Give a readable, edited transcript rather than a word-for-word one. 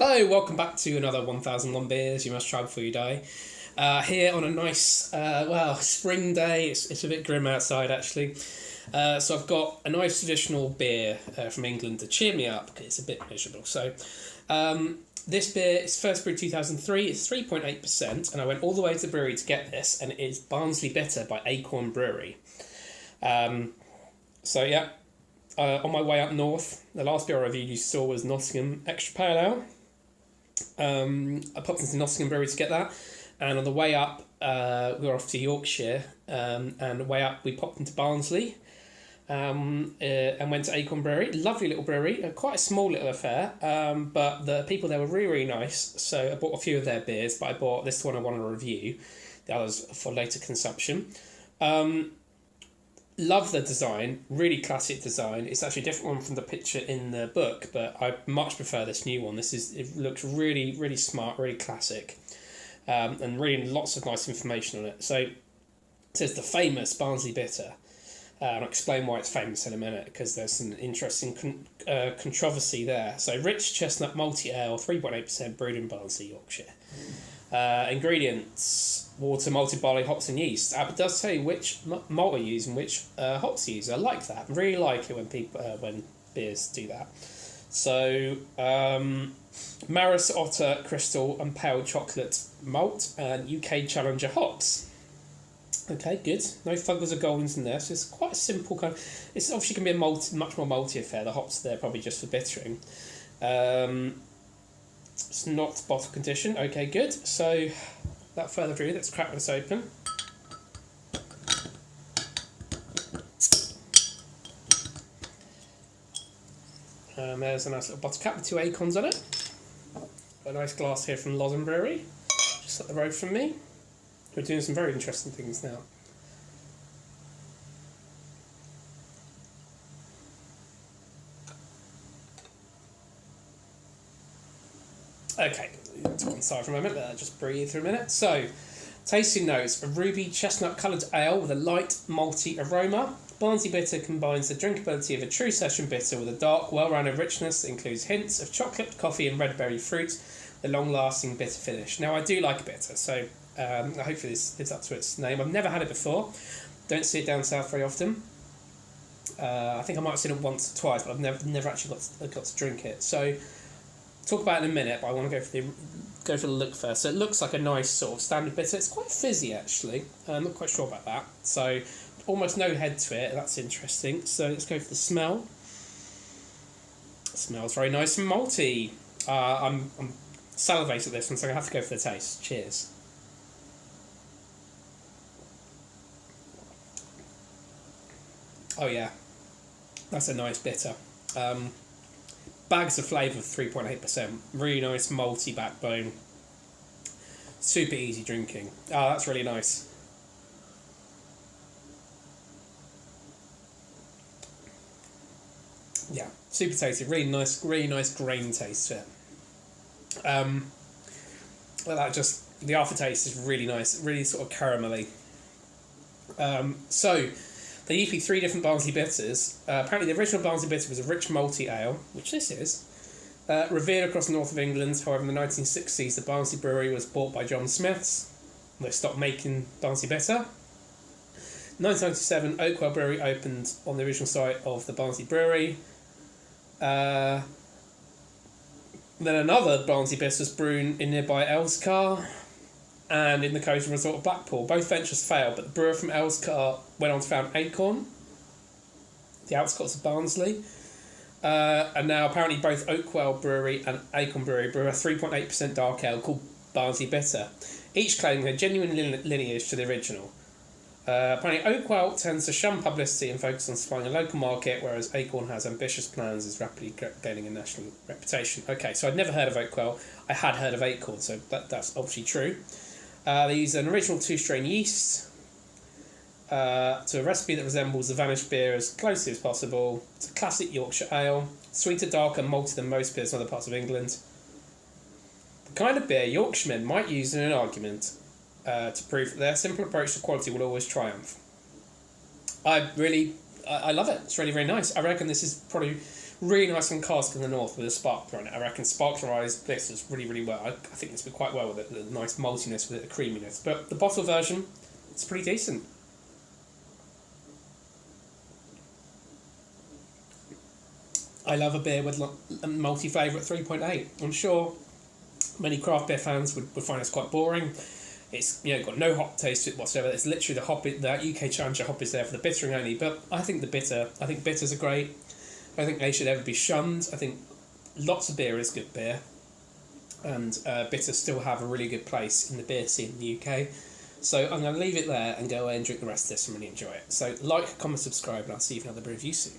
Hello, welcome back to another 1001 Beers You Must Try Before You Die. Here on a nice, spring day. It's a bit grim outside actually. So I've got a nice traditional beer from England to cheer me up because it's a bit miserable. So this beer is first brewed 2003. It's 3.8%, and I went all the way to the brewery to get this, and it is Barnsley Bitter by Acorn Brewery. On my way up north, the last beer I reviewed you saw was Nottingham Extra Pale Ale. I popped into Nottingham Brewery to get that, and on the way up, we were off to Yorkshire, and on the way up we popped into Barnsley, and went to Acorn Brewery. Lovely little brewery, quite a small little affair, but the people there were really, really nice, so I bought a few of their beers, but I bought this one I wanted to review, the others for later consumption. Love the design, really classic design. It's actually a different one from the picture in the book, but I much prefer this new one. It looks really, really smart, really classic, and really lots of nice information on it. So it says the famous Barnsley Bitter. I'll explain why it's famous in a minute, because there's some interesting controversy there. So rich chestnut malty ale, 3.8%, brewed in Barnsley, Yorkshire. Ingredients: water, malted barley, hops and yeast. But it does say which malt I use and which hops I use. I like that. I really like it when people when beers do that. So Maris Otter, Crystal and Pale Chocolate malt and UK Challenger hops. Okay, good. No Fuggles or Goldens in there, so it's quite a simple kind of... It's obviously going to be a much more malty affair. The hops there probably just for bittering. It's not bottle condition. Okay, good. So, without further ado, let's crack this open. There's a nice little bottle cap with 2 acorns on it. Got a nice glass here from Loddon Brewery, just up the road from me. We're doing some very interesting things now. Okay, to one side for a moment, let that just breathe for a minute. So, tasting notes: a ruby chestnut coloured ale with a light malty aroma. Barnsley Bitter combines the drinkability of a true session bitter with a dark, well-rounded richness that includes hints of chocolate, coffee and red berry fruit, the long-lasting bitter finish. Now, I do like bitter, so hopefully this lives up to its name. I've never had it before. Don't see it down south very often. I think I might have seen it once or twice, but I've never actually got to drink it. So, talk about it in a minute, but I want to go for the look first. So it looks like a nice sort of standard bitter. It's quite fizzy actually. I'm not quite sure about that. So almost no head to it. That's interesting. So let's go for the smell. It smells very nice and malty. I'm salivating at this one, so I have to go for the taste. Cheers. Oh yeah, that's a nice bitter. Bags of flavour of 3.8%. Really nice malty backbone. Super easy drinking. Oh, that's really nice. Yeah, super tasty. Really nice grain taste to it. The aftertaste is really nice. Really sort of caramelly. They used to be 3 different Barnsley Bitters. Apparently the original Barnsley Bitter was a rich malty ale, which this is, revered across the north of England. However, in the 1960s, the Barnsley Brewery was bought by John Smiths. They stopped making Barnsley Bitter. 1997, Oakwell Brewery opened on the original site of the Barnsley Brewery. Then another Barnsley Bitter was brewed in nearby Elscar and in the coastal resort of Blackpool. Both ventures failed, but the brewer from Elscar went on to found Acorn, the outskirts of Barnsley. And now apparently both Oakwell Brewery and Acorn Brewery brew a 3.8% dark ale called Barnsley Bitter, each claiming a genuine lineage to the original. Apparently Oakwell tends to shun publicity and focus on supplying a local market, whereas Acorn has ambitious plans and is rapidly gaining a national reputation. Okay, so I'd never heard of Oakwell. I had heard of Acorn, so that's obviously true. They use an original 2-strain yeast to a recipe that resembles the vanished beer as closely as possible. It's a classic Yorkshire ale, sweeter, darker, maltier than most beers in other parts of England. The kind of beer Yorkshiremen might use in an argument to prove that their simple approach to quality will always triumph. I love it. It's really, really nice. I reckon this is probably Really nice on cask in the north with a sparkler on it. I reckon sparklerised this is really, really well. I think this would be quite well with it. The nice maltiness with it, the creaminess. But the bottle version, it's pretty decent. I love a beer with multi-flavour at 3.8. I'm sure many craft beer fans would find this quite boring. It's got no hop taste to it whatsoever. It's literally the UK Challenger hop is there for the bittering only. But I think bitters are great. I think they should ever be shunned. I think lots of beer is good beer, and bitters still have a really good place in the beer scene in the UK. So I'm going to leave it there and go away and drink the rest of this and really enjoy it. So like, comment, subscribe, and I'll see you for another review soon.